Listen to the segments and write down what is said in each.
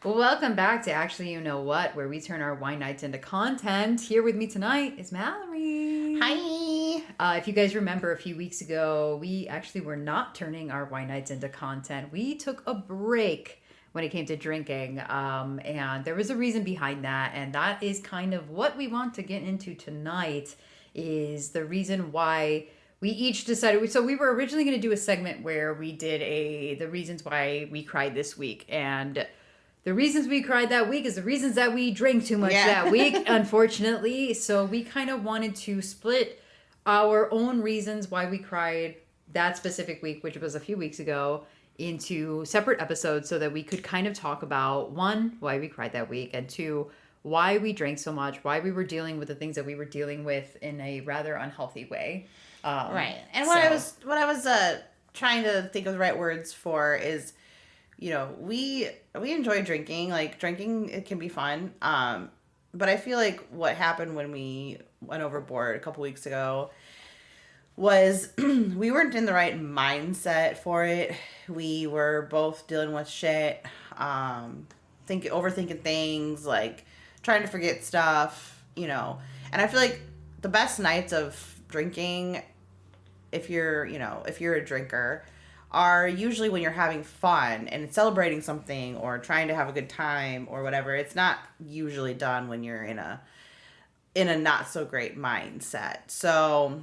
Well, welcome back to Actually You Know What, where we turn our wine nights into content. Here with me tonight is Mallory. Hi. If you guys remember a few weeks ago, we actually were not turning our wine nights into content. We took a break when it came to drinking, and there was a reason behind that, and that is kind of what we want to get into tonight, is the reason why we each decided. So we were originally going to do a segment where we did the reasons why we cried this week, and the reasons we cried that week is the reasons that we drank too much that week, unfortunately. So we kind of wanted to split our own reasons why we cried that specific week, which was a few weeks ago, into separate episodes so that we could kind of talk about, one, why we cried that week, and two, why we drank so much, why we were dealing with the things that we were dealing with in a rather unhealthy way. Right. And what I was trying to think of the right words for is, we enjoy drinking. Like, drinking, it can be fun. But I feel like what happened when we went overboard a couple weeks ago was we weren't in the right mindset for it. We were both dealing with shit, overthinking things, like trying to forget stuff, And I feel like the best nights of drinking, if you're a drinker, are usually when you're having fun and celebrating something or trying to have a good time or whatever. It's not usually done when you're in a not so great mindset. So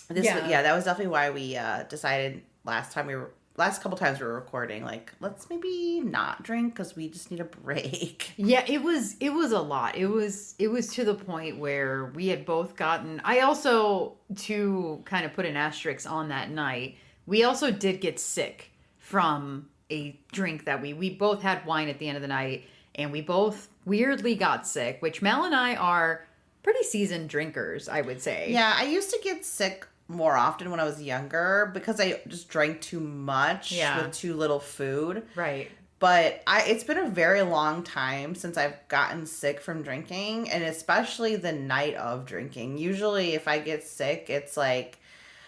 that was definitely why we decided last couple times we were recording, like, let's maybe not drink because we just need a break. Yeah, it was a lot. It was to the point where we had both gotten. I also, to kind of put an asterisk on that night, we also did get sick from a drink that we both had wine at the end of the night, and we both weirdly got sick, which Mel and I are pretty seasoned drinkers, I would say. Yeah, I used to get sick more often when I was younger because I just drank too much with too little food. Right. But it's been a very long time since I've gotten sick from drinking, and especially the night of drinking. Usually if I get sick, it's like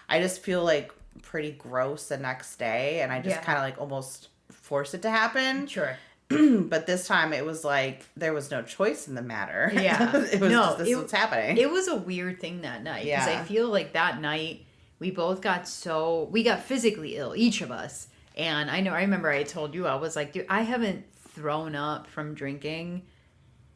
I just feel like pretty gross the next day, and I just kind of like almost force it to happen. Sure. But this time it was like there was no choice in the matter. Yeah. It was just, this is what's happening. It was a weird thing that night. Because I feel like that night we both got physically ill, each of us. And I remember I told you, I was like, dude, I haven't thrown up from drinking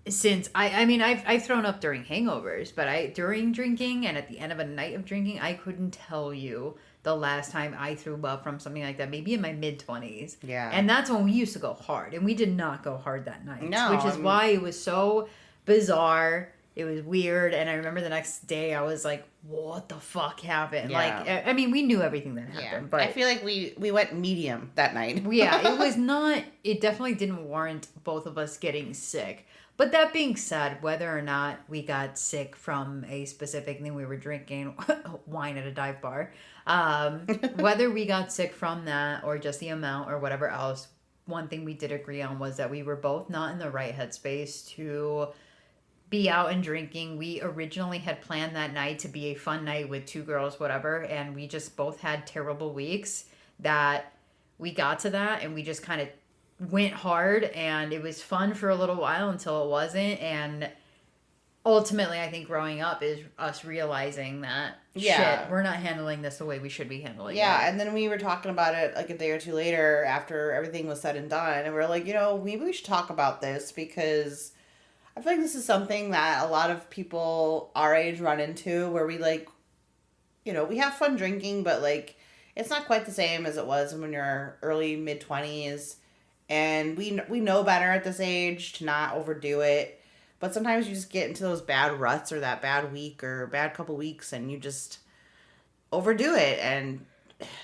since I've thrown up during hangovers, but during drinking and at the end of a night of drinking, I couldn't tell you the last time I threw up from something like that, maybe in my mid-20s. Yeah. And that's when we used to go hard, and we did not go hard that night. No. Which is why it was so bizarre. It was weird, and I remember the next day I was like, what the fuck happened? Yeah. Like, we knew everything that happened, but I feel like we went medium that night. it definitely didn't warrant both of us getting sick. But that being said, whether or not we got sick from a specific thing we were drinking, wine at a dive bar, whether we got sick from that or just the amount or whatever else, one thing we did agree on was that we were both not in the right headspace to be out and drinking. We originally had planned that night to be a fun night with two girls, whatever, and we just both had terrible weeks that we got to that, and we just kind of went hard, and it was fun for a little while until it wasn't. And ultimately, I think growing up is us realizing that shit, we're not handling this the way we should be handling it. Yeah, and then we were talking about it like a day or two later after everything was said and done, and we were like, maybe we should talk about this because I feel like this is something that a lot of people our age run into, where we like, we have fun drinking, but like it's not quite the same as it was when you're early mid-20s. And we know better at this age to not overdo it. But sometimes you just get into those bad ruts or that bad week or bad couple weeks, and you just overdo it. And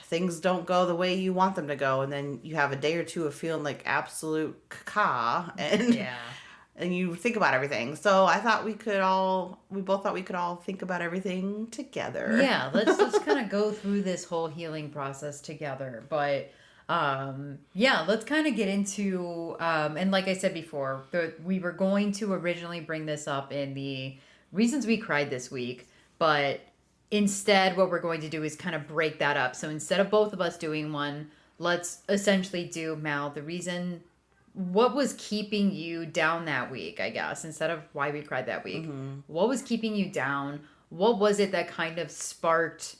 things don't go the way you want them to go. And then you have a day or two of feeling like absolute caca. And you think about everything. So I thought we both thought we could all think about everything together. Yeah, let's kind of go through this whole healing process together. But let's kind of get into, and like I said before, we were going to originally bring this up in the reasons we cried this week, but instead what we're going to do is kind of break that up. So instead of both of us doing one, let's essentially do, Mal, the reason what was keeping you down that week, I guess, instead of why we cried that week? What was keeping you down? What was it that kind of sparked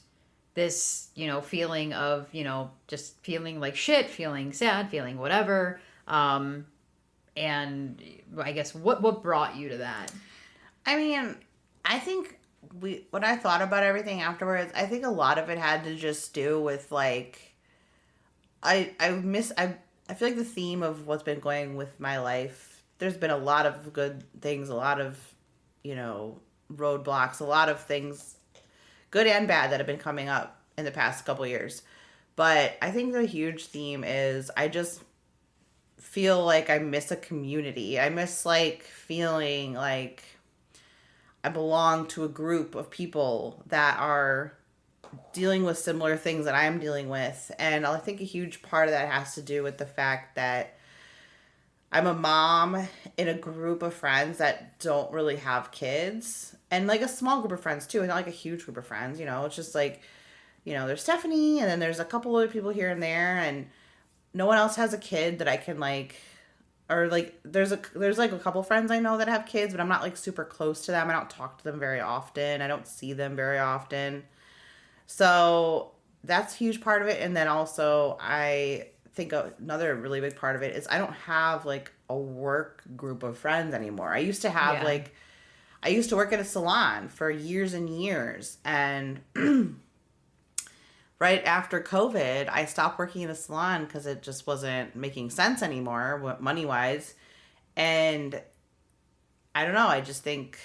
this, feeling of, just feeling like shit, feeling sad, feeling whatever? And I guess what brought you to that? I mean, I think when I thought about everything afterwards, I think a lot of it had to just do with like I feel like the theme of what's been going with my life, there's been a lot of good things, a lot of, roadblocks, a lot of things, good and bad, that have been coming up in the past couple years. But I think the huge theme is I just feel like I miss a community. I miss like feeling like I belong to a group of people that are dealing with similar things that I'm dealing with. And I think a huge part of that has to do with the fact that I'm a mom in a group of friends that don't really have kids. And like a small group of friends too. It's not like a huge group of friends, It's just like, there's Stephanie and then there's a couple other people here and there, and no one else has a kid that I can like, or like there's like a couple friends I know that have kids, but I'm not like super close to them. I don't talk to them very often. I don't see them very often. So that's a huge part of it. And then also I think another really big part of it is I don't have like a work group of friends anymore. I used to have I used to work at a salon for years and years. And right after COVID, I stopped working in a salon because it just wasn't making sense anymore, money-wise. And I don't know. I just think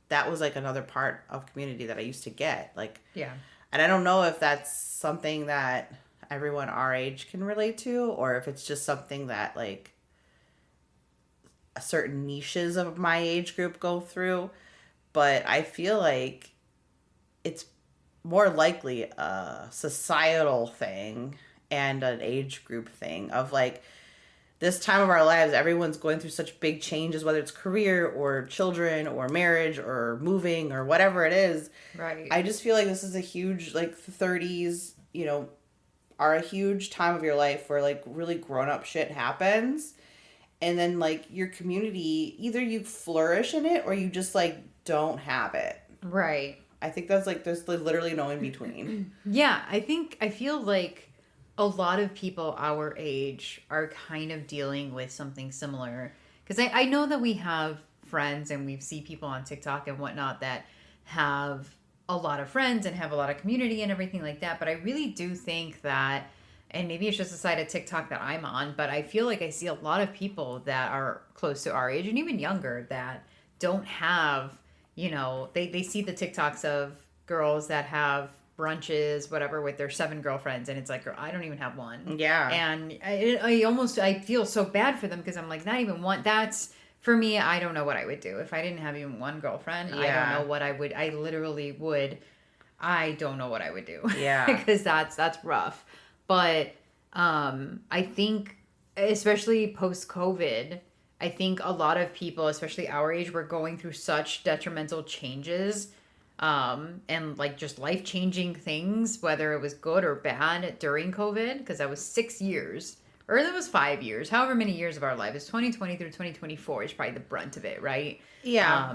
that was like another part of community that I used to get. Like, Yeah. And I don't know if that's something that everyone our age can relate to, or if it's just something that like certain niches of my age group go through. But I feel like it's more likely a societal thing and an age group thing of like this time of our lives, everyone's going through such big changes, whether it's career or children or marriage or moving or whatever it is. Right. I just feel like this is a huge, like, 30s, are a huge time of your life where, like, really grown-up shit happens. And then, like, your community, either you flourish in it or you just, like, don't have it. Right. I think that's, like, there's literally no in between. Yeah, I feel like a lot of people our age are kind of dealing with something similar. Because I know that we have friends and we see people on TikTok and whatnot that have a lot of friends and have a lot of community and everything like that. But I really do think that, and maybe it's just a side of TikTok that I'm on, but I feel like I see a lot of people that are close to our age and even younger that don't have, they see the TikToks of girls that have brunches, whatever, with their 7 girlfriends, and it's like, girl, I don't even have one. Yeah. And I feel so bad for them because I'm like, not even one. That's, for me, I don't know what I would do if I didn't have even one girlfriend. Yeah. I don't know what I would. I literally would. I don't know what I would do. Yeah. Because that's rough. But I think, especially post-COVID, I think a lot of people, especially our age, were going through such detrimental changes and like just life-changing things, whether it was good or bad during COVID, because that was 6 years, or that was 5 years, however many years of our life. It's 2020 through 2024 is probably the brunt of it, right? Yeah.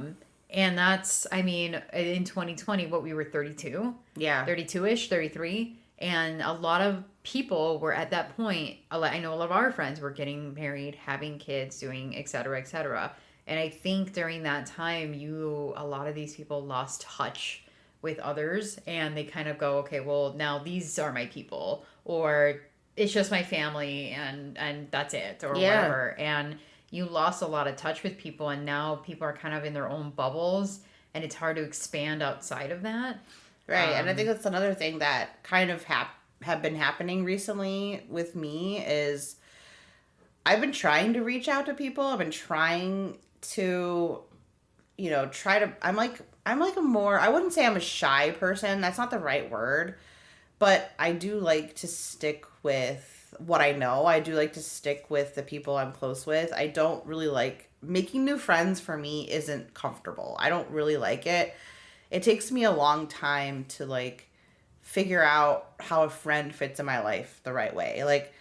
And that's, I mean, in 2020, what, we were 32? Yeah. 32-ish, 33. And a lot of people were at that point, I know a lot of our friends were getting married, having kids, doing et cetera, et cetera. And I think during that time, a lot of these people lost touch with others, and they kind of go, okay, well, now these are my people, or it's just my family, and that's it, or whatever. And you lost a lot of touch with people, and now people are kind of in their own bubbles, and it's hard to expand outside of that. Right, and I think that's another thing that kind of have been happening recently with me is I've been trying to reach out to people. I've been trying to, I'm like a more, I wouldn't say I'm a shy person. That's not the right word. But I do like to stick with what I know. I do like to stick with the people I'm close with. I don't really like, making new friends for me isn't comfortable. I don't really like it. It takes me a long time to like figure out how a friend fits in my life the right way. Like,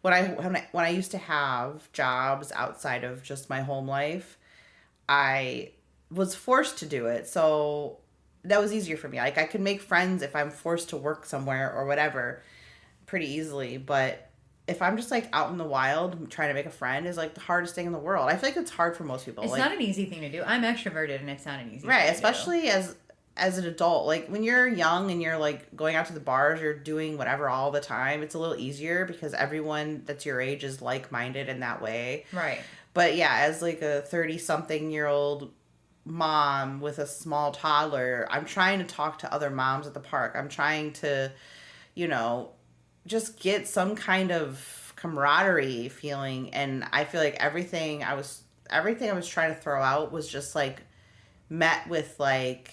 when I used to have jobs outside of just my home life, I was forced to do it. So that was easier for me. Like I could make friends if I'm forced to work somewhere or whatever pretty easily, but if I'm just like out in the wild trying to make a friend is like the hardest thing in the world. I feel like it's hard for most people. It's like, not an easy thing to do. I'm extroverted and it's not an easy right, thing to especially do. as an adult. Like when you're young and you're like going out to the bars, you're doing whatever all the time, it's a little easier because everyone that's your age is like-minded in that way. Right. But yeah, as like a 30-something-year-old mom with a small toddler, I'm trying to talk to other moms at the park. I'm trying to, you know, just get some kind of camaraderie feeling, and I feel like everything I was trying to throw out was just like met with like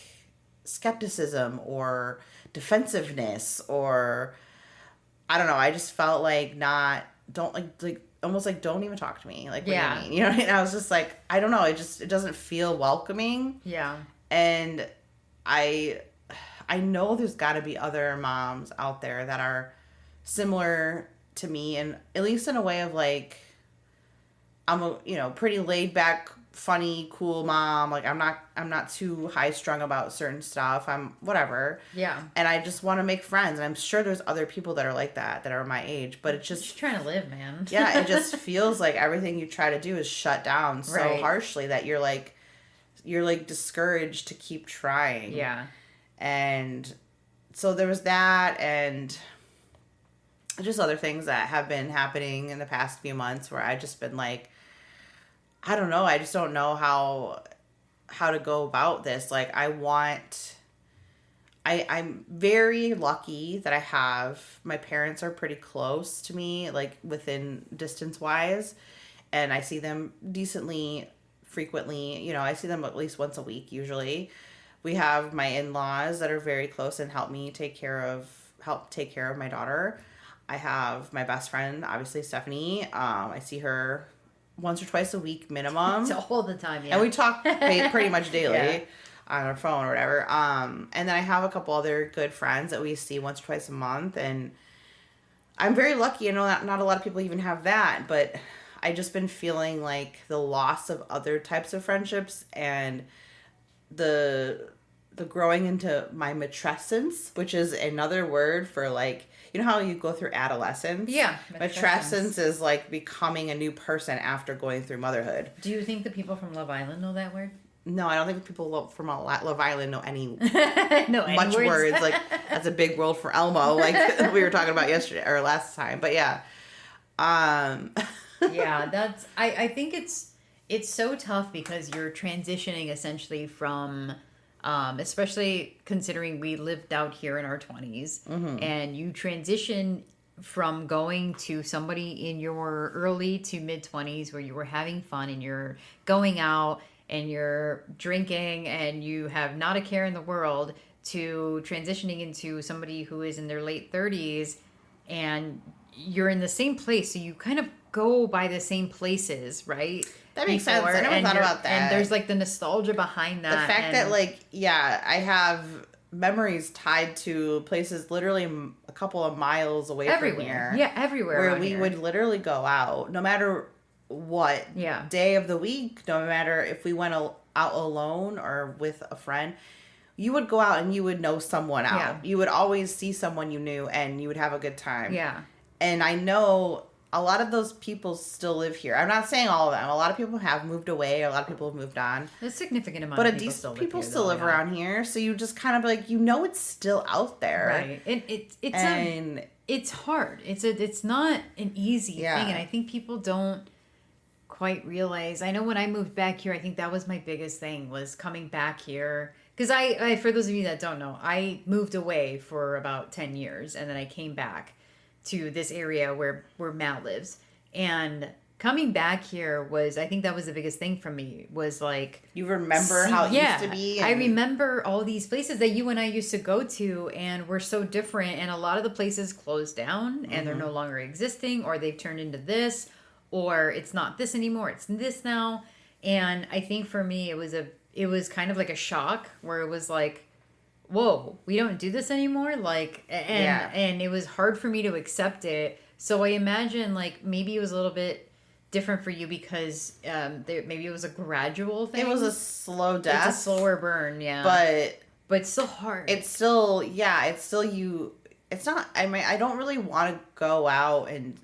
skepticism or defensiveness, or I don't know, I just felt like don't almost like don't even talk to me, like what do you mean, you know what I mean? I was just like, I don't know, it doesn't feel welcoming. Yeah. And I know there's got to be other moms out there that are similar to me, and at least in a way of like, I'm a, you know, pretty laid back, funny, cool mom. Like I'm not too high strung about certain stuff. I'm whatever. Yeah. And I just want to make friends. And I'm sure there's other people that are like that are my age, but it's just trying to live, man. Yeah, it just feels like everything you try to do is shut down so harshly that you're like discouraged to keep trying. Yeah. And so there was that, and just other things that have been happening in the past few months where I just been like, I don't know. I just don't know how to go about this. Like I'm very lucky that my parents are pretty close to me, like within distance wise. And I see them decently frequently. You know, I see them at least once a week usually. We have my in-laws that are very close and help take care of my daughter. I have my best friend, obviously Stephanie. I see her once or twice a week minimum. It's all the time, yeah. And we talk pretty much daily on our phone or whatever. And then I have a couple other good friends that we see once or twice a month. And I'm very lucky. I know that not a lot of people even have that, but I just been feeling like the loss of other types of friendships and the growing into my matrescence, which is another word for like, you know how you go through adolescence? Yeah. Matrescence is like becoming a new person after going through motherhood. Do you think the people from Love Island know that word? No, I don't think people from Love Island know any much words. Like, that's a big world for Elmo, like we were talking about yesterday or last time. But yeah. Yeah, I think it's so tough because you're transitioning essentially from especially considering we lived out here in our 20s, and you transition from going to somebody in your early to mid 20s where you were having fun and you're going out and you're drinking and you have not a care in the world, to transitioning into somebody who is in their late 30s and you're in the same place, so you kind of go by the same places, right? That makes sense. I never thought about that. And there's like the nostalgia behind that. The fact that like, yeah, I have memories tied to places literally a couple of miles away from here. Yeah, everywhere. Where we would literally go out, no matter what day of the week, no matter if we went out alone or with a friend, you would go out and you would know someone out. Yeah. You would always see someone you knew and you would have a good time. Yeah. And I know a lot of those people still live here. I'm not saying all of them. A lot of people have moved away. A lot of people have moved on. A significant amount of people still live around here. So you just kind of like, you know, it's still out there. Right. It's hard. It's not an easy thing. And I think people don't quite realize. I know when I moved back here, I think that was my biggest thing, was coming back here. Because I, for those of you that don't know, I moved away for about 10 years. And then I came back to this area where Mal lives, and coming back here was, I think that was the biggest thing for me, was like, you remember how it used to be, and I remember all these places that you and I used to go to, and were so different, and a lot of the places closed down and they're no longer existing, or they've turned into this, or it's not this anymore, it's this now. And I think for me it was kind of like a shock, where it was like, whoa, we don't do this anymore. Like, and it was hard for me to accept it. So I imagine like maybe it was a little bit different for you because maybe it was a gradual thing. It was a slow death. It's a slower burn, yeah. But it's still hard. It's still, it's still you. It's not, I mean, I don't really want to go out and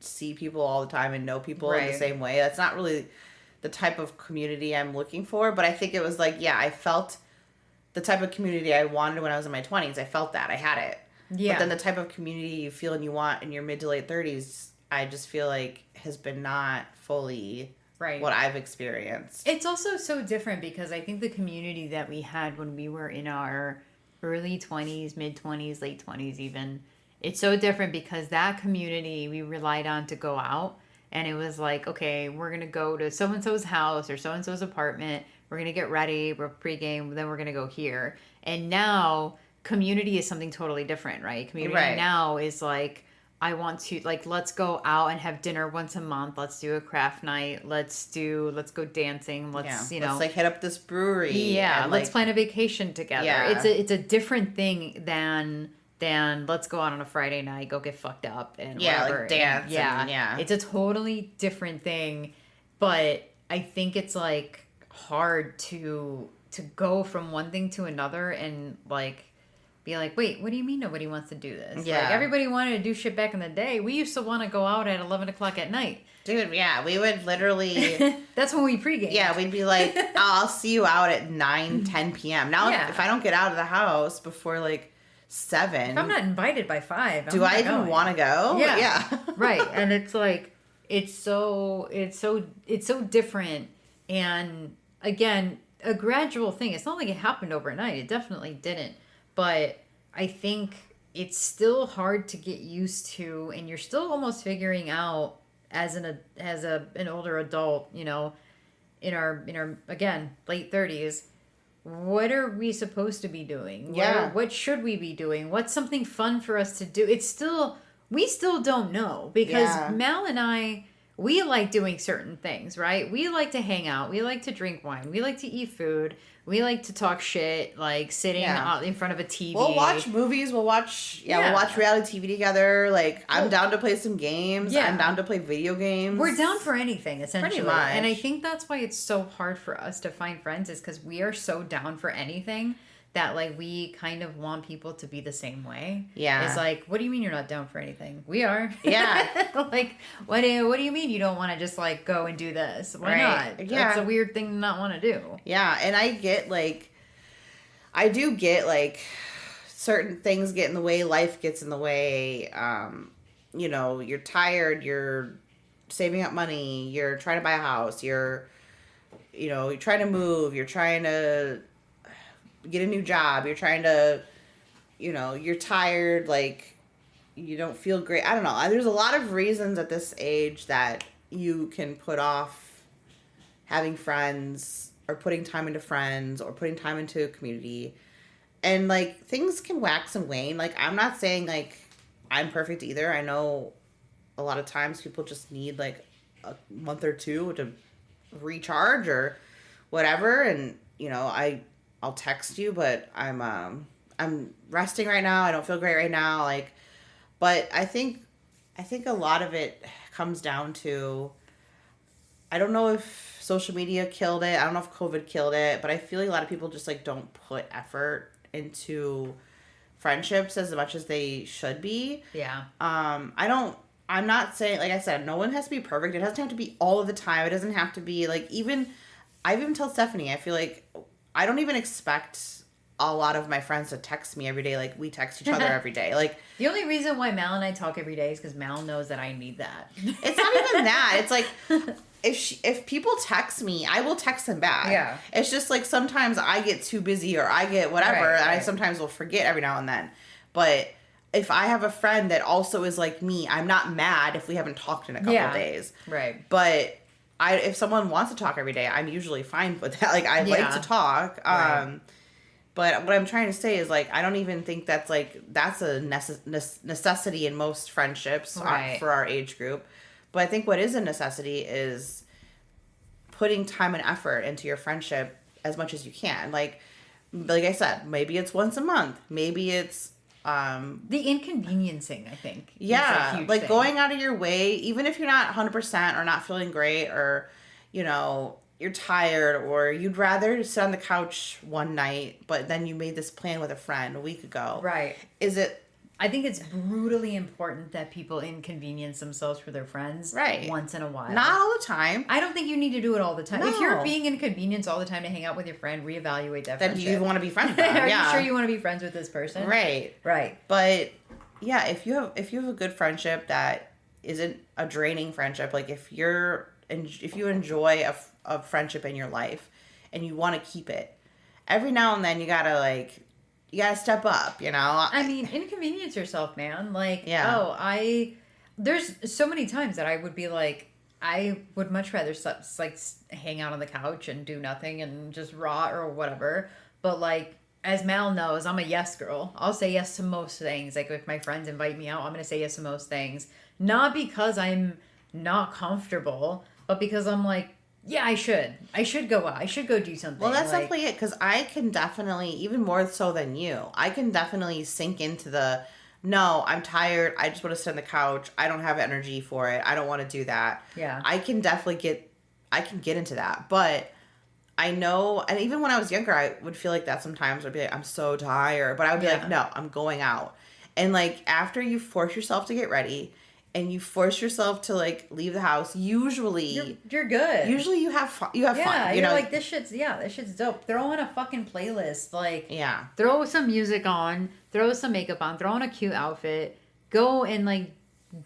see people all the time and know people in the same way. That's not really the type of community I'm looking for. But I think it was like, I felt the type of community I wanted when I was in my 20s. I felt that. I had it. Yeah. But then the type of community you feel and you want in your mid to late 30s, I just feel like has been not fully what I've experienced. It's also so different because I think the community that we had when we were in our early 20s, mid 20s, late 20s even, it's so different because that community we relied on to go out. And it was like, okay, we're going to go to so-and-so's house or so-and-so's apartment. We're going to get ready. We're pregame. Then we're going to go here. And now community is something totally different, right? Community now is like, I want to, like, let's go out and have dinner once a month. Let's do a craft night. Let's go dancing. Let's like hit up this brewery. Yeah. And let's plan a vacation together. Yeah. It's a different thing than let's go out on a Friday night, go get fucked up and whatever. Like dance. It's a totally different thing. But I think it's like hard to go from one thing to another and like be like, wait, what do you mean nobody wants to do this? Yeah. Like, everybody wanted to do shit back in the day. We used to want to go out at 11 o'clock at night. Dude, we would literally... That's when we pregame. Yeah, we'd be like, I'll see you out at 9, 10 p.m. Now, if I don't get out of the house before, like, 7... If I'm not invited by 5, do I even want to go? Yeah. Right. And it's like, it's so different. And, again, a gradual thing. It's not like it happened overnight. It definitely didn't. But I think it's still hard to get used to, and you're still almost figuring out as an older adult, in our again late 30s, what are we supposed to be doing? What should we be doing? What's something fun for us to do? We still don't know because Mal and I, we like doing certain things, right? We like to hang out. We like to drink wine. We like to eat food. We like to talk shit, like sitting in front of a TV. We'll watch movies. We'll watch reality TV together. Like, I'm down to play some games. Yeah. I'm down to play video games. We're down for anything, essentially. Pretty much. And I think that's why it's so hard for us to find friends is because we are so down for anything that, like, we kind of want people to be the same way. Yeah. It's like, what do you mean you're not down for anything? We are. Yeah. Like, what do you mean you don't want to just, like, go and do this? Why not? Yeah. That's a weird thing to not want to do. Yeah, and I do get, like, certain things get in the way, life gets in the way. You're tired, you're saving up money, you're trying to buy a house, you're trying to move, you're trying to get a new job, you're trying to, you're tired, like, you don't feel great. I don't know. There's a lot of reasons at this age that you can put off having friends or putting time into friends or putting time into a community. And, like, things can wax and wane. Like, I'm not saying, like, I'm perfect either. I know a lot of times people just need, like, a month or two to recharge or whatever. And, I'll text you, but I'm resting right now. I don't feel great right now. Like, but I think a lot of it comes down to, I don't know if social media killed it. I don't know if COVID killed it, but I feel like a lot of people just, like, don't put effort into friendships as much as they should be. Yeah. I'm not saying, like I said, no one has to be perfect. It doesn't have to be all of the time. It doesn't have to be, like, I've even told Stephanie, I feel like I don't even expect a lot of my friends to text me every day. Like, we text each other every day. Like, the only reason why Mal and I talk every day is because Mal knows that I need that. It's not even that. It's like, if people text me, I will text them back. Yeah. It's just like sometimes I get too busy or I get whatever, and I sometimes will forget every now and then. But if I have a friend that also is like me, I'm not mad if we haven't talked in a couple days. Right. But if someone wants to talk every day, I'm usually fine with that. Like, I like to talk. Right. But what I'm trying to say is, like, I don't even think that's a necessity in most friendships for our age group. But I think what is a necessity is putting time and effort into your friendship as much as you can. Like, like I said, maybe it's once a month. Maybe it's the inconveniencing, I think. yeah, is a huge like thing. going out of your way, even if you're not 100% or not feeling great, or you're tired, or you'd rather sit on the couch one night, but then you made this plan with a friend a week ago. Right. Is it I think it's brutally important that people inconvenience themselves for their friends right once in a while. Not all the time. I don't think you need to do it all the time. If you're No. being inconvenienced all the time to hang out with your friend, reevaluate that Then friendship. do you want to be friends with them? Are Yeah. you sure you want to be friends with this person? Right. Right. But yeah, if you have a good friendship that isn't a draining friendship, like if you enjoy a friendship in your life and you want to keep it, every now and then you gotta step up, I mean, inconvenience yourself, man. Like, there's so many times that I would be like, I would much rather hang out on the couch and do nothing and just rot or whatever. But like, as Mal knows, I'm a yes girl. I'll say yes to most things. Like if my friends invite me out, I'm gonna say yes to most things. Not because I'm not comfortable, but because I'm like, yeah, I should go out. I should go do something. Well, that's definitely it, because I can definitely, even more so than you, I can definitely sink into no, I'm tired. I just want to sit on the couch. I don't have energy for it. I don't want to do that. Yeah. I can definitely get into that. But I know, and even when I was younger, I would feel like that sometimes. I'd be like, I'm so tired. But I would be like, no, I'm going out. And like, after you force yourself to get ready, and you force yourself to like leave the house, usually you're good. Usually you have fun. You have fun. You're like, this shit's dope. Throw on a fucking playlist. Like, yeah, throw some music on, throw some makeup on, throw on a cute outfit, go and like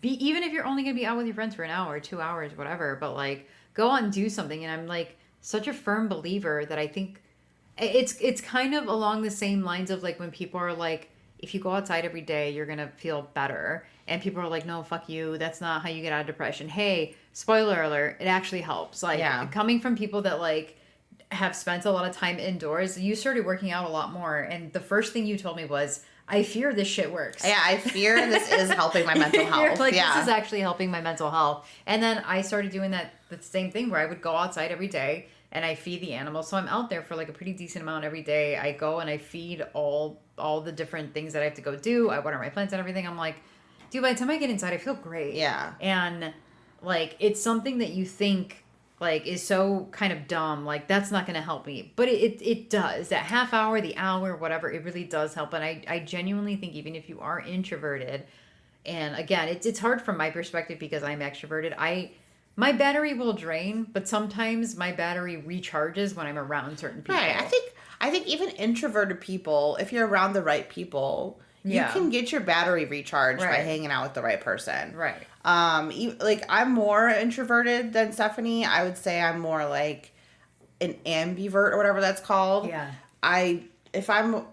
even if you're only gonna be out with your friends for an hour, 2 hours, whatever, but like go out and do something. And I'm like such a firm believer that I think it's kind of along the same lines of like when people are like, if you go outside every day, you're gonna feel better. And people are like, no, fuck you. That's not how you get out of depression. Hey, spoiler alert, it actually helps. Like, coming from people that, like, have spent a lot of time indoors, you started working out a lot more. And the first thing you told me was, I fear this shit works. Yeah, I fear this is helping my mental health. Like, this is actually helping my mental health. And then I started doing the same thing where I would go outside every day and I feed the animals. So I'm out there for, like, a pretty decent amount every day. I go and I feed all the different things that I have to go do. I water my plants and everything. I'm like, dude, by the time I get inside, I feel great. Yeah. And, like, it's something that you think, like, is so kind of dumb. Like, that's not going to help me. But it does. That half hour, the hour, whatever, it really does help. And I genuinely think even if you are introverted, and, again, it's hard from my perspective because I'm extroverted. My battery will drain, but sometimes my battery recharges when I'm around certain people. Right. I think even introverted people, if you're around the right people... You can get your battery recharged by hanging out with the right person. Right. Like, I'm more introverted than Stephanie. I would say I'm more like an ambivert or whatever that's called. Yeah. If I'm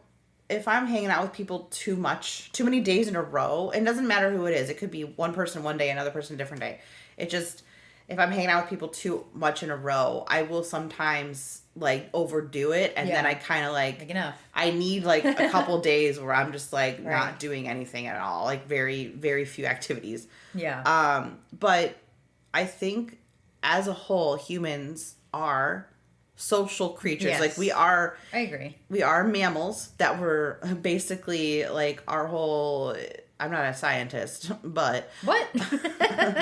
hanging out with people too many days in a row, it doesn't matter who it is. It could be one person one day, another person a different day. It just, if I'm hanging out with people too much in a row, I will sometimes like overdo it, and then I kind of like enough. I need like a couple days where I'm just like not doing anything at all, like very, very few activities. Yeah. But I think as a whole, humans are social creatures. Yes. Like we are. I agree. We are mammals that were basically like our whole. I'm not a scientist, but what?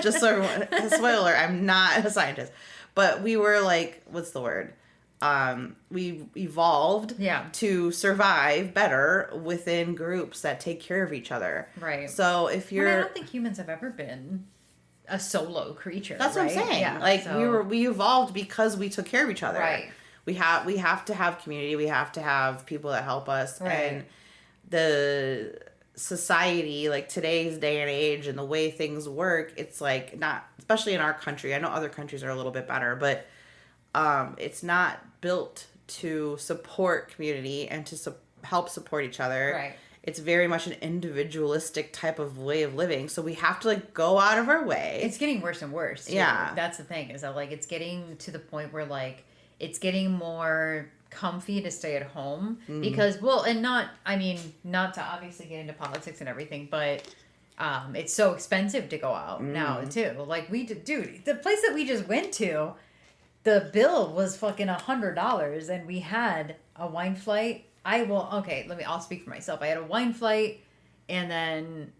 Just so everyone, spoiler, I'm not a scientist, but we were like, what's the word? We evolved to survive better within groups that take care of each other. Right. So if you're... I don't think humans have ever been a solo creature. That's what I'm saying. Yeah, like, we evolved because we took care of each other. Right. We have to have community. We have to have people that help us. Right. And the society, like today's day and age and the way things work, it's like not... Especially in our country. I know other countries are a little bit better, but... it's not built to support community and to help support each other. Right. It's very much an individualistic type of way of living. So we have to like go out of our way. It's getting worse and worse. Too. Yeah. That's the thing, is that like it's getting to the point where like it's getting more comfy to stay at home because, well, and not to obviously get into politics and everything, but it's so expensive to go out now too. Like dude, the place that we just went to, the bill was fucking $100, and we had a wine flight, I'll speak for myself. I had a wine flight and then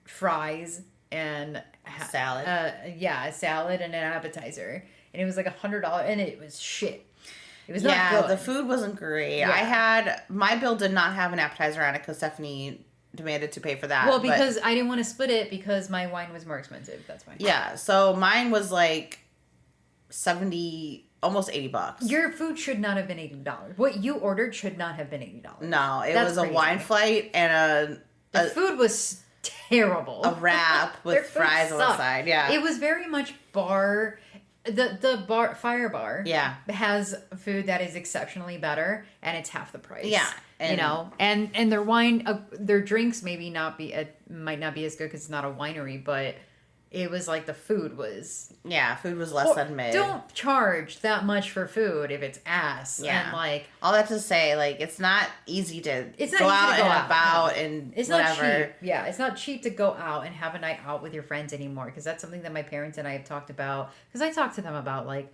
fries and Salad. A salad and an appetizer. And it was like $100 and it was shit. It was not good. The food wasn't great. Yeah. My bill did not have an appetizer on it because Stephanie demanded to pay for that. Well, because I didn't want to split it because my wine was more expensive. That's why. Yeah, so mine was like 70, almost $80. Your food should not have been $80. What you ordered should not have been $80. No, it was a wine flight and the food was terrible. A wrap with fries on the side. Yeah, it was very much bar. The bar, Fire Bar, has food that is exceptionally better, and it's half the price. Yeah, and their wine, their drinks might not be as good because it's not a winery, but it was like the food was less than mid. Don't charge that much for food if it's ass. Yeah, and like all that to say, like it's not easy to go out and about and it's whatever. Not cheap. Yeah, it's not cheap to go out and have a night out with your friends anymore because that's something that my parents and I have talked about. Because I talked to them about like,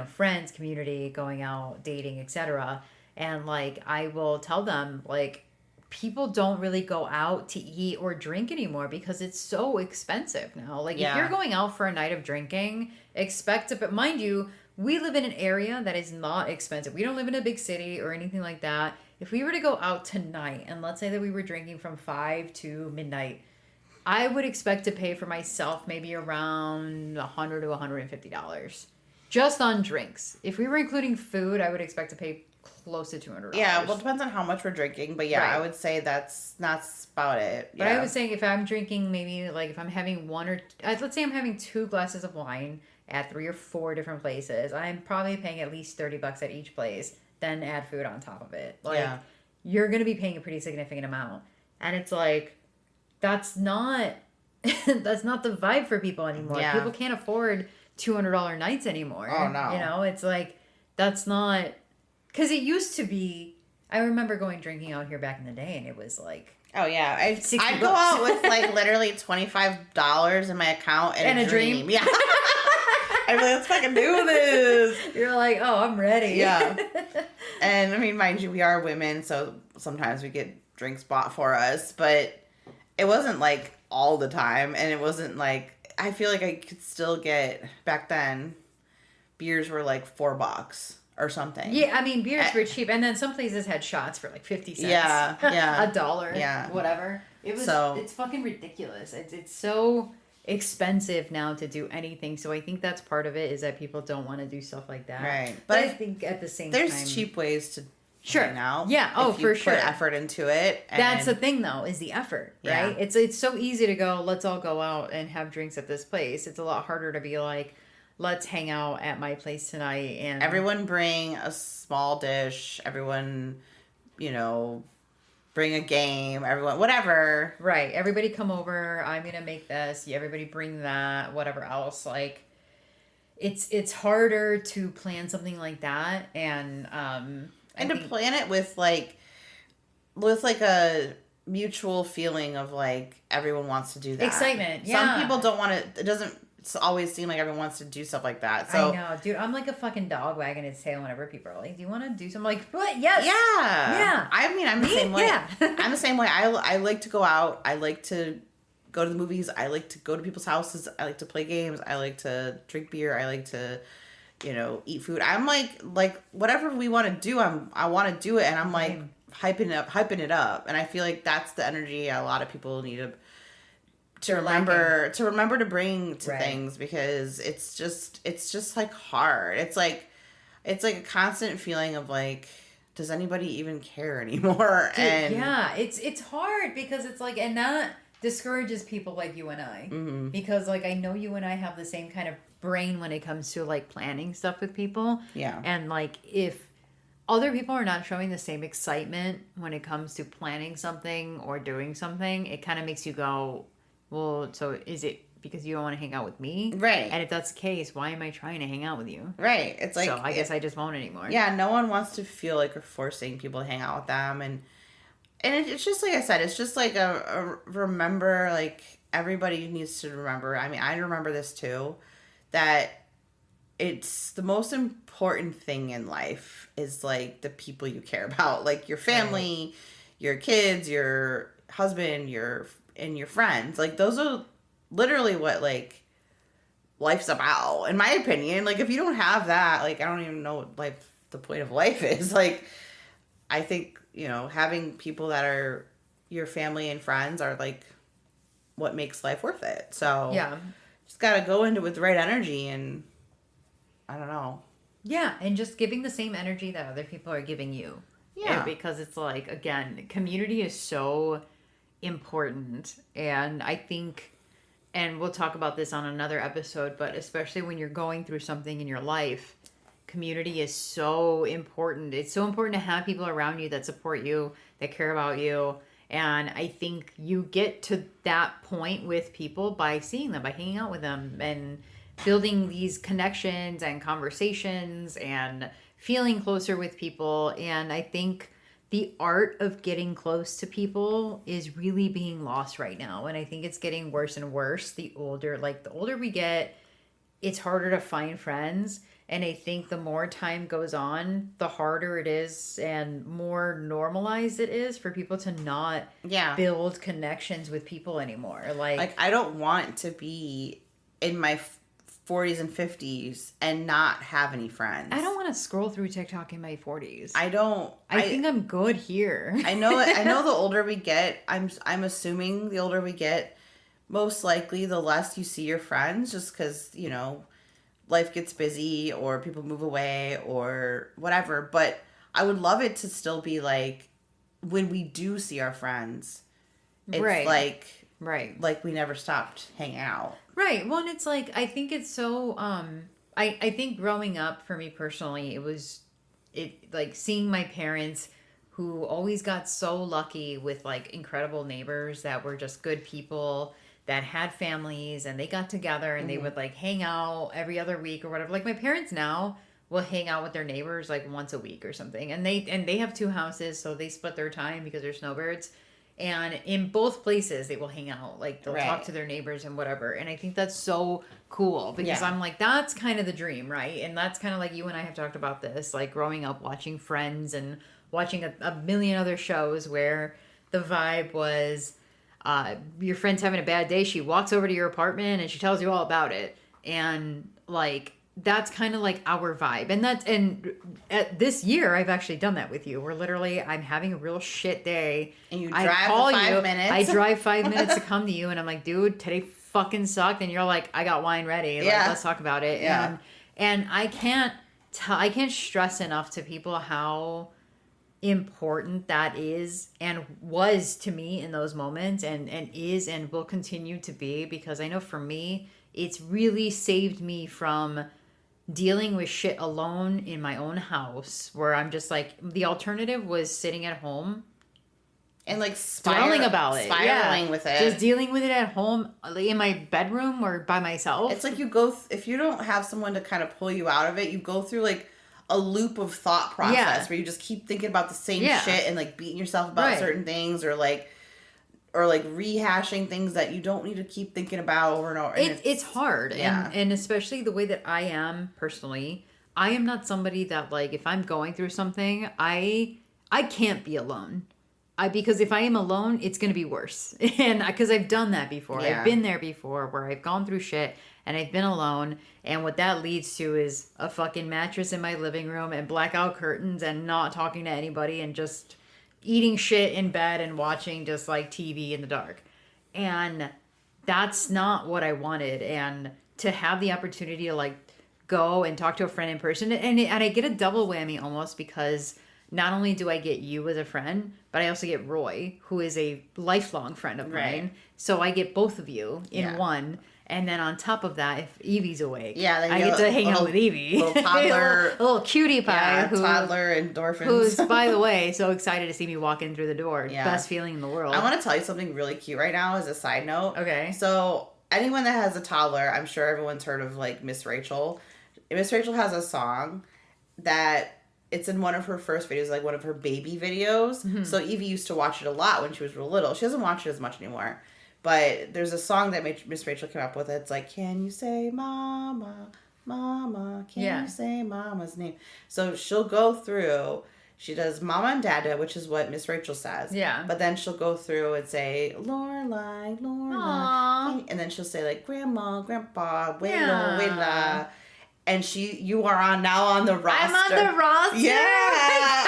friends, community, going out, dating, etc. And like I will tell them like, people don't really go out to eat or drink anymore because it's so expensive now. Like, if you're going out for a night of drinking, expect it. But mind you, we live in an area that is not expensive. We don't live in a big city or anything like that. If we were to go out tonight, and let's say that we were drinking from 5 to midnight, I would expect to pay for myself maybe around $100 to $150 just on drinks. If we were including food, I would expect to pay close to $200. Yeah, well, it depends on how much we're drinking, but I would say that's about it. But I was saying if I'm drinking maybe like if I'm having let's say I'm having 2 glasses of wine at 3 or 4 different places, I'm probably paying at least $30 at each place, then add food on top of it. Like you're going to be paying a pretty significant amount. And it's like that's not that's not the vibe for people anymore. Yeah. People can't afford $200 nights anymore. Oh no. It's like that's not. Because it used to be, I remember going drinking out here back in the day, and it was like... Oh, yeah. I'd go out with, like, literally $25 in my account and a dream. Yeah. I'd be like, let's fucking do this. You're like, oh, I'm ready. Yeah. And, I mean, mind you, we are women, so sometimes we get drinks bought for us, but it wasn't, like, all the time, and it wasn't, like... I feel like I could still get... Back then, beers were, like, $4. Or something. Yeah, I mean, beers were cheap, and then some places had shots for like 50 cents. Yeah, $1. Yeah, whatever. It's fucking ridiculous. It's so expensive now to do anything. So I think that's part of it is that people don't want to do stuff like that. Right, but I think at the same time, there's cheap ways to hang out. Yeah. Oh, for sure. Put effort into it. That's the thing, though, is the effort. Right. Yeah. It's so easy to go. Let's all go out and have drinks at this place. It's a lot harder to be like, let's hang out at my place tonight. And everyone bring a small dish. Everyone, bring a game. Everyone, whatever. Right. Everybody come over. I'm going to make this. Everybody bring that. Whatever else. Like, it's harder to plan something like that. And to plan it with a mutual feeling of like everyone wants to do that. Excitement. Yeah. Some people don't want to. It doesn't always seem like everyone wants to do stuff like that. So I know, dude. I'm like a fucking dog wagging its tail whenever people are like, "Do you want to do something?" Like, what? Yes. Yeah. I mean, I'm the same way. Yeah. I'm the same way. I like to go out. I like to go to the movies. I like to go to people's houses. I like to play games. I like to drink beer. I like to, eat food. I'm like whatever we want to do. I want to do it, and I'm like hyping it up. And I feel like that's the energy a lot of people need to remember to bring to things, because it's just like hard. It's like a constant feeling of like, does anybody even care anymore? Dude, and yeah, it's hard because it's like, and that discourages people like you and I, because like I know you and I have the same kind of brain when it comes to like planning stuff with people. Yeah, and like if other people are not showing the same excitement when it comes to planning something or doing something, it kind of makes you go, well, so is it because you don't want to hang out with me? Right. And if that's the case, why am I trying to hang out with you? Right. It's like... So I guess I just won't anymore. Yeah, no one wants to feel like we're forcing people to hang out with them. And it's just like I said, it's just like a remember, like everybody needs to remember. I mean, I remember this too, that it's the most important thing in life is like the people you care about, like your family, your kids, your husband, and your friends. Like those are literally what like life's about, in my opinion. Like if you don't have that, like I don't even know what the point of life is. Like I think, having people that are your family and friends are like what makes life worth it. So Yeah. just gotta go into it with the right energy, and I don't know. Yeah, and just giving the same energy that other people are giving you. Yeah. Because it's like, again, community is so important. And I think, and we'll talk about this on another episode, but especially when you're going through something in your life, community is so important. It's so important to have people around you that support you, that care about you. And I think you get to that point with people by seeing them, by hanging out with them, and building these connections and conversations and feeling closer with people. And I think the art of getting close to people is really being lost right now. And I think it's getting worse and worse the older we get, it's harder to find friends. And I think the more time goes on, the harder it is and more normalized it is for people to not build connections with people anymore. Like I don't want to be in my 40s and 50s and not have any friends. I don't want to scroll through TikTok in my 40s. I think I'm good here. I know the older we get, I'm assuming the older we get, most likely the less you see your friends, just because, life gets busy or people move away or whatever. But I would love it to still be like, when we do see our friends, it's like we never stopped hanging out. Right. Well, and it's like, I think it's so, I think growing up for me personally, it like seeing my parents who always got so lucky with like incredible neighbors that were just good people that had families, and they got together and they would like hang out every other week or whatever. Like my parents now will hang out with their neighbors like once a week or something. And they have 2 houses, so they split their time because they're snowbirds. And in both places, they will hang out. Like, they'll talk to their neighbors and whatever. And I think that's so cool. Because I'm like, that's kind of the dream, right? And that's kind of like, you and I have talked about this. Like, growing up watching Friends and watching a million other shows where the vibe was, your friend's having a bad day. She walks over to your apartment and she tells you all about it. And, like, that's kind of like our vibe. And this year I've actually done that with you. We're literally, I'm having a real shit day. And you drive 5 minutes. I drive 5 minutes to come to you, and I'm like, dude, today fucking sucked. And you're like, I got wine ready. Like, let's talk about it. Yeah. And I can't stress enough to people how important that is and was to me in those moments, and is and will continue to be, because I know for me, it's really saved me from dealing with shit alone in my own house, where I'm just like, the alternative was sitting at home and like spiraling with it, just dealing with it at home in my bedroom or by myself. It's like you go if you don't have someone to kind of pull you out of it, you go through like a loop of thought process where you just keep thinking about the same shit and like beating yourself about certain things, or like rehashing things that you don't need to keep thinking about over and over. And it's hard. And especially the way that I am personally, I am not somebody that, like, if I'm going through something, I can't be alone. Because if I am alone, it's going to be worse. And because I've done that before. I've been there before, where I've gone through shit and I've been alone. And what that leads to is a fucking mattress in my living room and blackout curtains and not talking to anybody and just eating shit in bed and watching just like TV in the dark. And that's not what I wanted. And to have the opportunity to like go and talk to a friend in person, and I get a double whammy almost, because not only do I get you as a friend, but I also get Roy, who is a lifelong friend of mine. So I get both of you in one. And then on top of that, if Evie's awake, I get to hang out with Evie. Little toddler. a little cutie pie. Toddler endorphins. Who's, by the way, so excited to see me walk in through the door. Best feeling in the world. I want to tell you something really cute right now as a side note. Okay. So anyone that has a toddler, I'm sure everyone's heard of like Miss Rachel. Miss Rachel has a song that it's in one of her first videos, like one of her baby videos. Mm-hmm. So Evie used to watch it a lot when she was real little. She doesn't watch it as much anymore. But there's a song that Miss Rachel came up with. It's like, can you say mama, Mama, can Yeah. you say Mama's name? So she'll go through. She does Mama and Dada, which is what Miss Rachel says. Yeah. But then she'll go through and say Lorelai, Lorelai, Aww. and then she'll say like Grandma, Grandpa, Willow, Yeah. Willa, and you are on the roster. I'm on the roster. Yeah.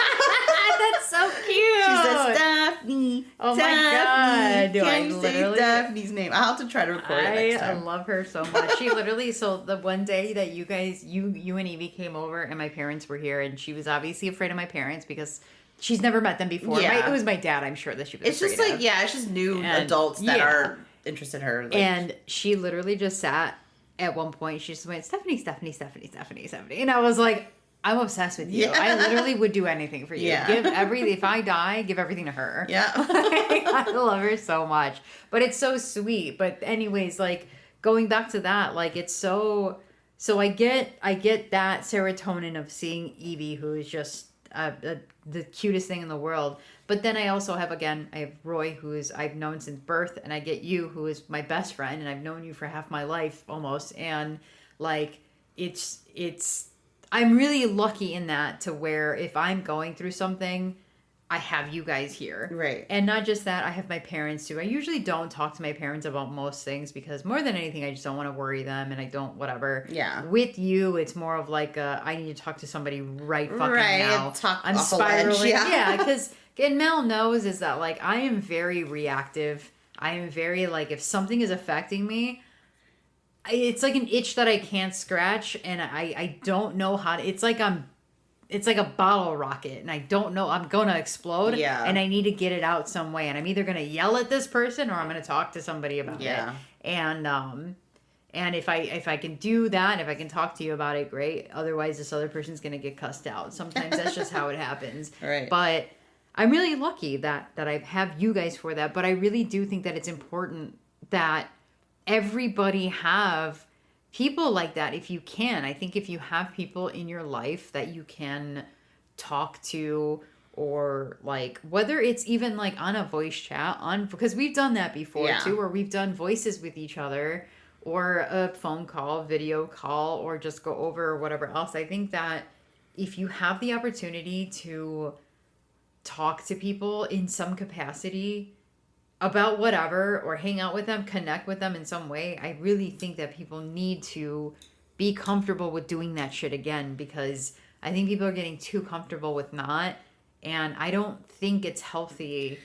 That's so cute. She says Daphne. Oh Daphne, my God. Do can I you say literally- Daphne's name? I'll have to try to record it next I time. love her so much. She literally, so the one day that you guys, you and Evie came over and my parents were here, and she was obviously afraid of my parents because she's never met them before. Yeah. It was my dad, I'm sure, that she was It's just afraid like, of. yeah, it's just new And- adults that yeah. are interested in her. Like, And she literally just sat at one point. She just went, Stephanie, Stephanie, Stephanie, Stephanie, Stephanie. And I was like, I'm obsessed with you. Yeah. I literally would do anything for you. Yeah. If I die, give everything to her. Yeah. I love her so much. But it's so sweet. But anyways, like going back to that, like it's so I get that serotonin of seeing Evie, who is just the cutest thing in the world. But then I also have, I have Roy, who is I've known since birth, and I get you, who is my best friend, and I've known you for half my life almost. And like it's I'm really lucky in that, to where if I'm going through something, I have you guys here. Right. And not just that, I have my parents too. I usually don't talk to my parents about most things because more than anything, I just don't want to worry them, and I don't, whatever. Yeah. With you, it's more of like I need to talk to somebody right fucking Right, now. talk I'm off a ledge, spiraling. yeah. Yeah, because Mel knows is that like I am very reactive. I am very like, if something is affecting me, it's like an itch that I can't scratch, and I don't know how to. It's like a bottle rocket, and I don't know. I'm gonna explode, Yeah. and I need to get it out some way. And I'm either gonna yell at this person or I'm gonna talk to somebody about Yeah. it. And if I can do that, if I can talk to you about it, great. Otherwise, this other person's gonna get cussed out. Sometimes that's just how it happens. Right. But I'm really lucky that I have you guys for that. But I really do think that it's important that everybody have people like that if you can. I think if you have people in your life that you can talk to, or like whether it's even like on a voice chat because we've done that before Yeah. too, where we've done voices with each other, or a phone call, video call, or just go over or whatever else. I think that if you have the opportunity to talk to people in some capacity about whatever, or hang out with them, connect with them in some way, I really think that people need to be comfortable with doing that shit again, because I think people are getting too comfortable with not, and I don't think it's healthy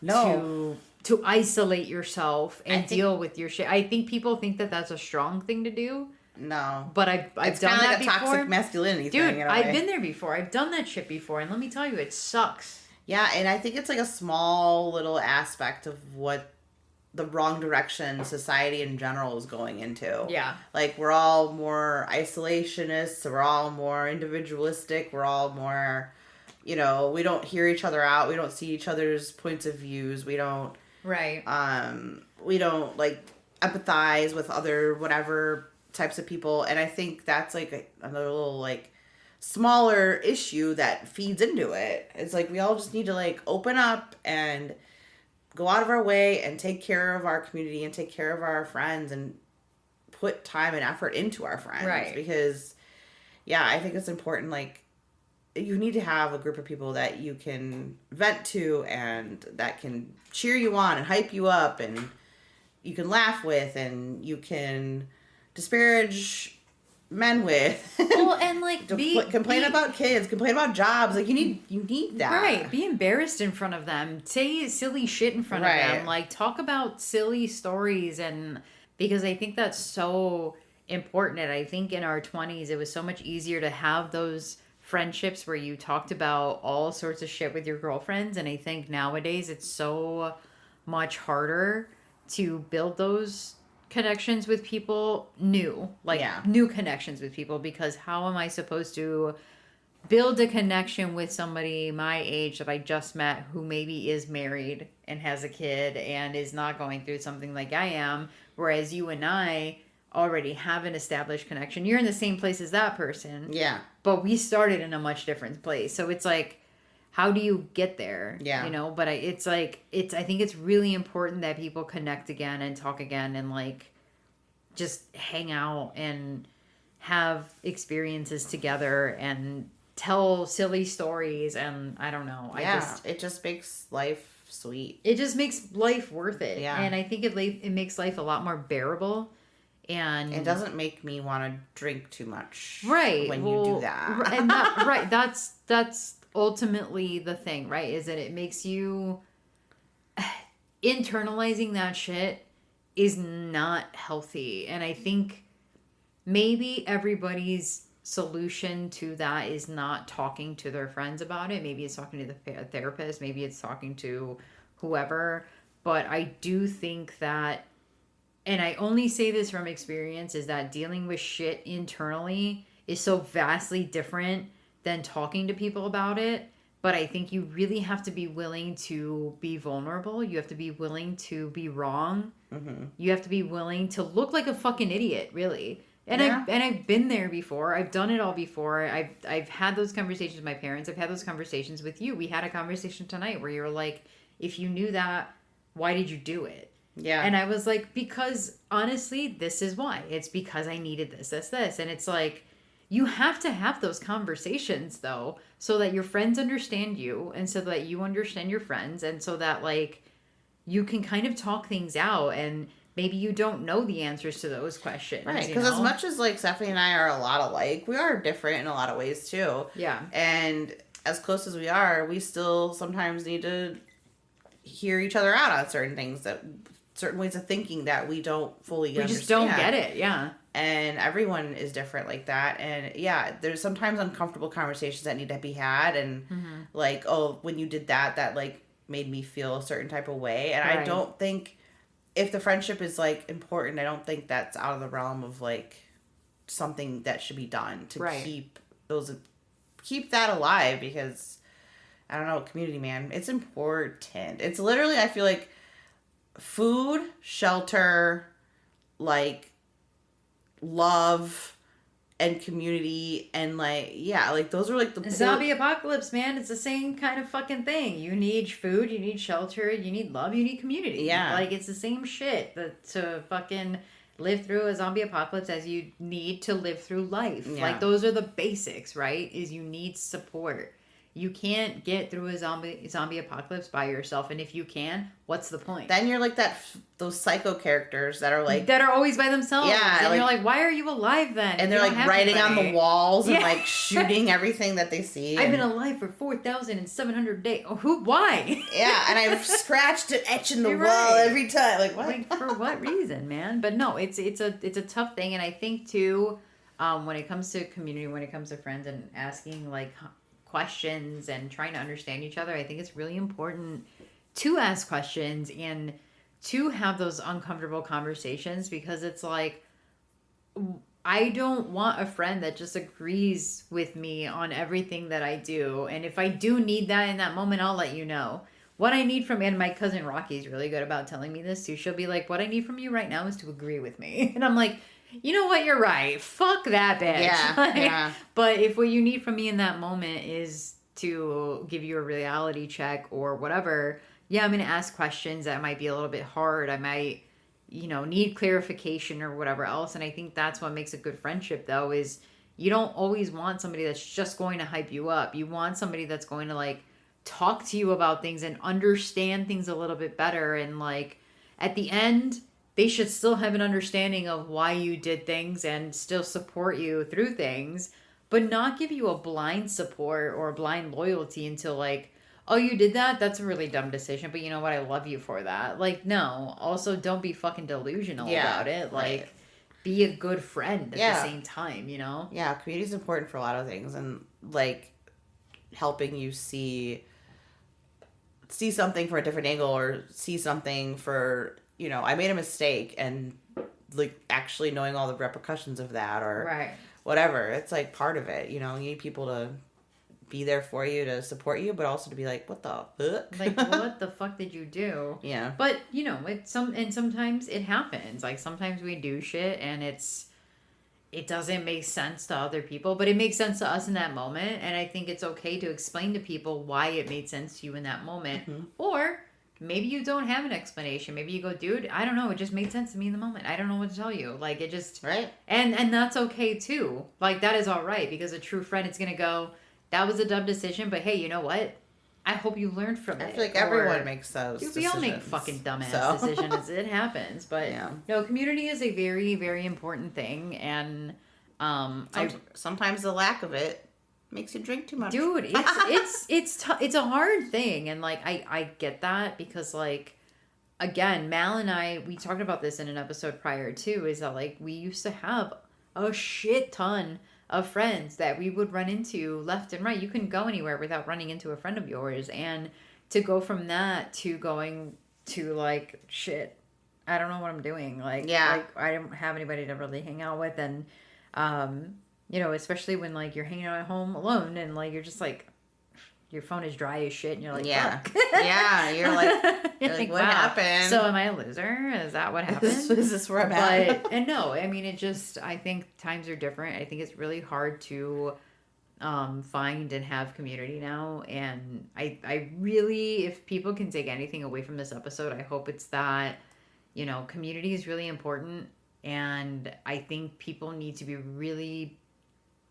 to isolate yourself and deal with your shit. I think people think that that's a strong thing to do. No. But I've It's done kind of that like a before. toxic masculinity Dude, thing. In a I've way. been there before. I've done that shit before, and let me tell you, it sucks. Yeah, and I think it's like a small little aspect of what the wrong direction society in general is going into. Yeah. Like, we're all more isolationists, we're all more individualistic, we're all more, we don't hear each other out, we don't see each other's points of views, we don't Right. like empathize with other whatever types of people. And I think that's like another little like smaller issue that feeds into it. It's like we all just need to like open up and go out of our way and take care of our community and take care of our friends and put time and effort into our friends. Right. Because I think it's important. Like, you need to have a group of people that you can vent to and that can cheer you on and hype you up, and you can laugh with, and you can disparage men with. Well, and like complain about kids, complain about jobs. Like, you need that. Right. Be embarrassed in front of them. Say silly shit in front of them. Like, talk about silly stories. And because I think that's so important. And I think in our 20s, it was so much easier to have those friendships where you talked about all sorts of shit with your girlfriends. And I think nowadays it's so much harder to build those connections with people new connections with people, because how am I supposed to build a connection with somebody my age that I just met, who maybe is married and has a kid and is not going through something like I am, whereas you and I already have an established connection. You're in the same place as that person, but we started in a much different place. So it's like, how do you get there? But I think it's really important that people connect again and talk again and like just hang out and have experiences together and tell silly stories, and I don't know. It just makes life sweet. It just makes life worth it. Yeah. And I think it makes life a lot more bearable. And it doesn't make me want to drink too much. Right. When you do that. And right. That's ultimately the thing, right? Is that it makes you internalizing that shit is not healthy. And I think maybe everybody's solution to that is not talking to their friends about it. Maybe it's talking to the therapist. Maybe it's talking to whoever. But I do think that, and I only say this from experience, is that dealing with shit internally is so vastly different than talking to people about it. But I think you really have to be willing to be vulnerable. You have to be willing to be wrong. Mm-hmm. You have to be willing to look like a fucking idiot, really. And I've been there before. I've done it all before. I've had those conversations with my parents. I've had those conversations with you. We had a conversation tonight where you were like, if you knew that, why did you do it? Yeah. And I was like, because honestly, this is why. It's because I needed this. And it's like, you have to have those conversations, though, so that your friends understand you and so that you understand your friends and so that, like, you can kind of talk things out and maybe you don't know the answers to those questions. Right, because as much as, like, Stephanie and I are a lot alike, we are different in a lot of ways, too. Yeah. And as close as we are, we still sometimes need to hear each other out on certain things, certain ways of thinking that we don't fully understand. We just don't get it, yeah. And everyone is different like that. And yeah, there's sometimes uncomfortable conversations that need to be had. And like, oh, when you did that like made me feel a certain type of way. And Right. I don't think, if the friendship is like important, I don't think that's out of the realm of like something that should be done to Right. keep that alive, because I don't know, community, man, it's important. It's literally, I feel like, food, shelter, like love and community, and like, yeah, like those are like the zombie apocalypse, man. It's the same kind of fucking thing. You need food, you need shelter, you need love, you need community. Yeah. Like, it's the same shit to fucking live through a zombie apocalypse as you need to live through life. Yeah. Like, those are the basics, right? Is you need support. You can't get through a zombie apocalypse by yourself, and if you can, what's the point? Then you're like those psycho characters that are like, that are always by themselves. Yeah, and like, you're like, why are you alive then? And You they're don't like have writing on anybody. the walls and Yeah. like shooting everything that they see. I've been alive for 4,700 days. Oh, who? Why? Yeah, and I've scratched an etch in the You're wall right. every time. Like, what? Like, for what reason, man? But no, it's a tough thing, and I think too, when it comes to community, when it comes to friends, and asking like questions and trying to understand each other, I think it's really important to ask questions and to have those uncomfortable conversations, because it's like, I don't want a friend that just agrees with me on everything that I do. And if I do need that in that moment, I'll let you know. What I need from, and my cousin Rocky is really good about telling me this too. She'll be like, what I need from you right now is to agree with me. And I'm like, you know what? You're right. Fuck that bitch. Yeah, Like, yeah. But if what you need from me in that moment is to give you a reality check or whatever, yeah, I'm going to ask questions that might be a little bit hard. I might, need clarification or whatever else. And I think that's what makes a good friendship, though, is you don't always want somebody that's just going to hype you up. You want somebody that's going to, like, talk to you about things and understand things a little bit better. And, like, at the end, they should still have an understanding of why you did things and still support you through things, but not give you a blind support or a blind loyalty until, like, oh, you did that? That's a really dumb decision, but you know what? I love you for that. Like, no. Also, don't be fucking delusional about it. Like, right. Be a good friend at the same time, Yeah, community is important for a lot of things, and like helping you see something from a different angle, or see something for, I made a mistake, and like actually knowing all the repercussions of that, or right. whatever. It's like part of it. You need people to be there for you, to support you, but also to be like, what the fuck? Like, what the fuck did you do? Yeah. But, sometimes it happens. Like, sometimes we do shit and it doesn't make sense to other people, but it makes sense to us in that moment. And I think it's okay to explain to people why it made sense to you in that moment. Mm-hmm. Or maybe you don't have an explanation. Maybe you go, dude, I don't know. It just made sense to me in the moment. I don't know what to tell you. Like, it just... Right. And that's okay, too. Like, that is all right. Because a true friend is going to go, that was a dumb decision. But, hey, you know what? I hope you learned from it. I feel like everyone makes those dude, decisions. we all make fucking dumbass decisions. It happens. But, no, community is a very, very important thing. And sometimes the lack of it makes you drink too much. Dude, it's a hard thing. And, like, I get that because, like, again, Mal and I, we talked about this in an episode prior, too, is that, like, we used to have a shit ton of friends that we would run into left and right. You couldn't go anywhere without running into a friend of yours. And to go from that to going to, like, shit, I don't know what I'm doing. Like, like I don't have anybody to really hang out with. And, you know, especially when, like, you're hanging out at home alone and, like, you're just, like, your phone is dry as shit and you're like, fuck. You're like, what happened? So am I a loser? Is that what happened? Is this where I'm at? And no, I mean, it just, I think times are different. I think it's really hard to find and have community now. And I really, if people can take anything away from this episode, I hope it's that, you know, community is really important. And I think people need to be really,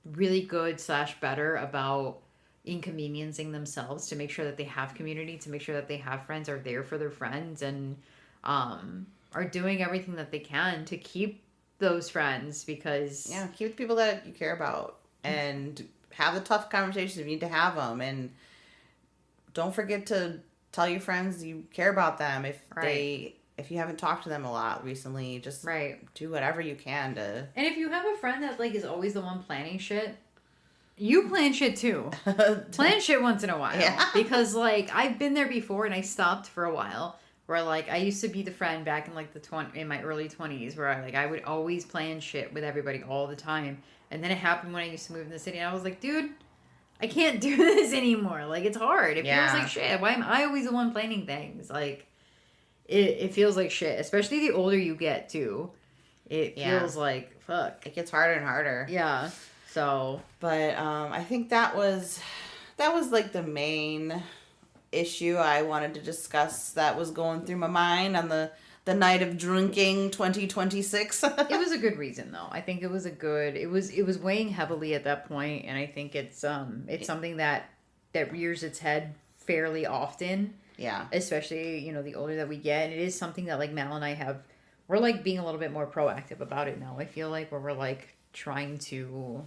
really good / better about inconveniencing themselves to make sure that they have community, to make sure that they have friends, are there for their friends, and are doing everything that they can to keep those friends, because keep the people that you care about and have the tough conversations if you need to have them, and don't forget to tell your friends you care about them if you haven't talked to them a lot recently. Just do whatever you can to. And if you have a friend that, like, is always the one planning shit, you plan shit too. Plan shit once in a while. Yeah. Because, like, I've been there before and I stopped for a while. Where, like, I used to be the friend back in, like, in my early 20s where I would always plan shit with everybody all the time. And then it happened when I used to move in the city and I was like, dude, I can't do this anymore. Like, it's hard. It feels like shit. Why am I always the one planning things? Like, it feels like shit. Especially the older you get, too. It feels like, fuck. It gets harder and harder. Yeah. So, but I think that was like the main issue I wanted to discuss that was going through my mind on the night of drinking 2026. It was a good reason, though. I think it was it was weighing heavily at that point, and I think it's something that rears its head fairly often. Yeah. Especially, you know, the older that we get, and it is something that, like, Mal and I we're, like, being a little bit more proactive about it now. I feel like where we're, like, trying to,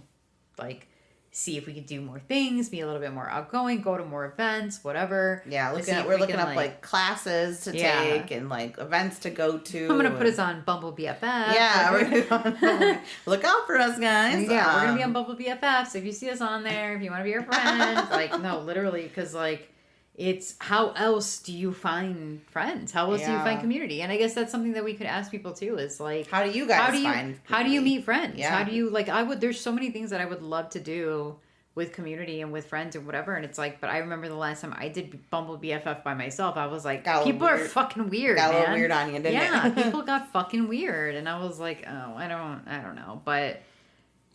like, see if we could do more things, be a little bit more outgoing, go to more events, whatever. Yeah, we're looking up like classes to take and, like, events to go to. I'm gonna put us on Bumble BFF. Yeah, we're gonna be on look out for us, guys. Yeah, we're gonna be on Bumble BFF. So if you see us on there, if you want to be our friend, like, no, literally, because, like, it's how else do you find friends? How else do you find community? And I guess that's something that we could ask people too. Is like, how do you guys find community? How do you meet friends? Yeah. How do you there's so many things that I would love to do with community and with friends and whatever. And it's like, but I remember the last time I did Bumble BFF by myself, I was like, people are fucking weird. Got a little weird on you, didn't it? People got fucking weird, and I was like, oh, I don't know, but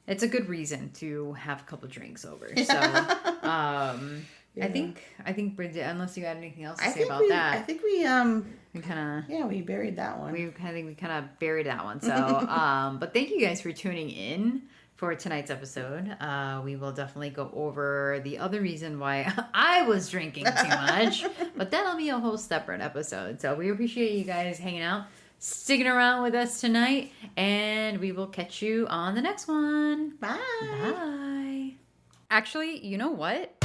it's a good reason to have a couple drinks over. So, yeah. I think Bridget, unless you had anything else to say about that. I think we kind of we buried that one. We kind of buried that one. So, but thank you guys for tuning in for tonight's episode. We will definitely go over the other reason why I was drinking too much, but that'll be a whole separate episode. So we appreciate you guys hanging out, sticking around with us tonight, and we will catch you on the next one. Bye. Bye. Actually, you know what?